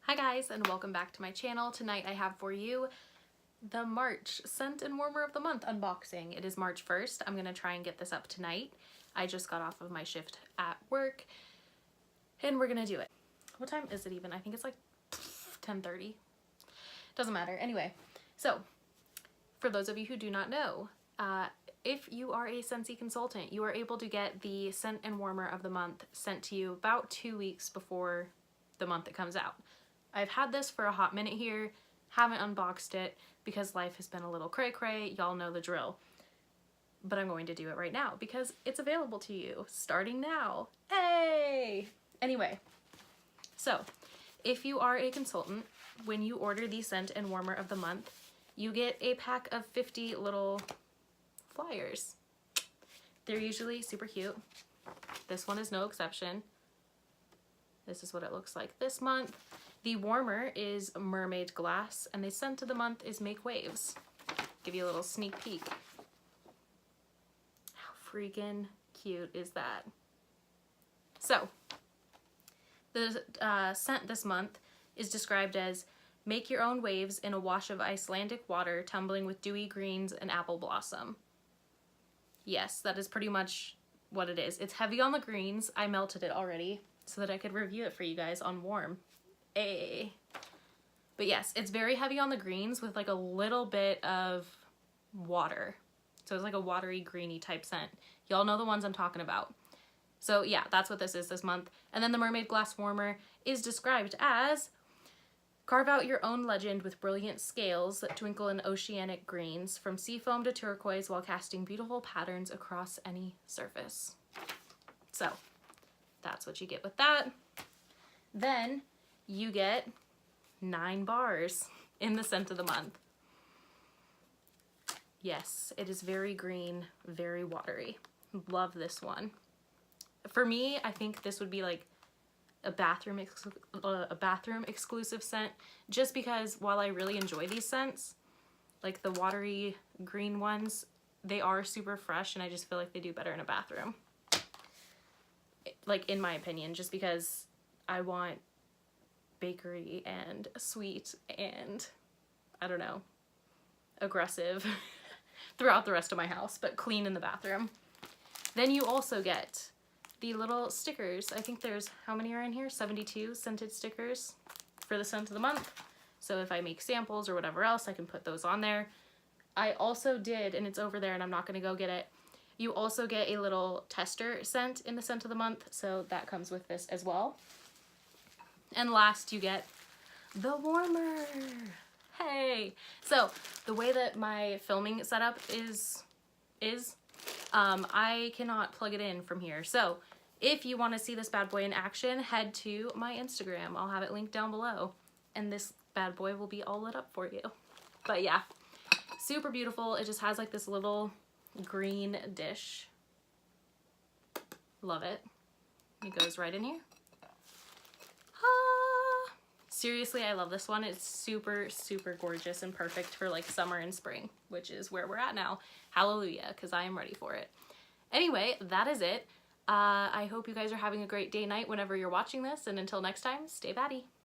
Hi guys, and welcome back to my channel. Tonight I have for you the March Scent and Warmer of the Month unboxing. It is March 1st. I'm gonna try and get this up tonight. I just got off of my shift at work and we're gonna do it. What time is it even? I think it's like 10:30. Doesn't matter. Anyway, so for those of you who do not know, if you are a Scentsy consultant, you are able to get the Scent and Warmer of the Month sent to you about 2 weeks before the month it comes out. I've had this for a hot minute here, haven't unboxed it because life has been a little cray-cray, y'all know the drill. But I'm going to do it right now because it's available to you starting now. Hey! Anyway, so if you are a consultant, when you order the Scent and Warmer of the Month, you get a pack of 50 little flyers. They're usually super cute. This one is no exception. This is what it looks like this month. The warmer is Mermaid Glass, and the scent of the month is Make Waves. Give you a little sneak peek. How freaking cute is that? So, the scent this month is described as make your own waves in a wash of Icelandic water tumbling with dewy greens and apple blossom. Yes, that is pretty much what it is. It's heavy on the greens. I melted it already so that I could review it for you guys on warm. Hey. But yes, it's very heavy on the greens with like a little bit of water. So it's like a watery, greeny type scent. Y'all know the ones I'm talking about. So yeah, that's what this is this month. And then the Mermaid Glass Warmer is described as carve out your own legend with brilliant scales that twinkle in oceanic greens from seafoam to turquoise while casting beautiful patterns across any surface. So that's what you get with that. Then you get 9 bars in the scent of the month. Yes, it is very green, very watery. Love this one. For me, I think this would be like a bathroom exclusive scent, just because while I really enjoy these scents, like the watery green ones, they are super fresh and I just feel like they do better in a bathroom. Like in my opinion, just because I want bakery and sweet and I don't know, aggressive throughout the rest of my house, but clean in the bathroom. Then you also get the little stickers. I think there's, how many are in here? 72 scented stickers for the scent of the month. So if I make samples or whatever else, I can put those on there. I also did, and it's over there and I'm not gonna go get it, you also get a little tester scent in the scent of the month, so that comes with this as well. And last, you get the warmer. Hey! So the way that my filming setup is I cannot plug it in from here. So if you want to see this bad boy in action, head to my Instagram. I'll have it linked down below. And this bad boy will be all lit up for you. But yeah, super beautiful. It just has like this little green dish. Love it. It goes right in here. Ah, seriously, I love this one. It's super, super gorgeous and perfect for like summer and spring, which is where we're at now. Hallelujah, because I am ready for it. Anyway, that is it. I hope you guys are having a great day, night, whenever you're watching this, and until next time, stay batty.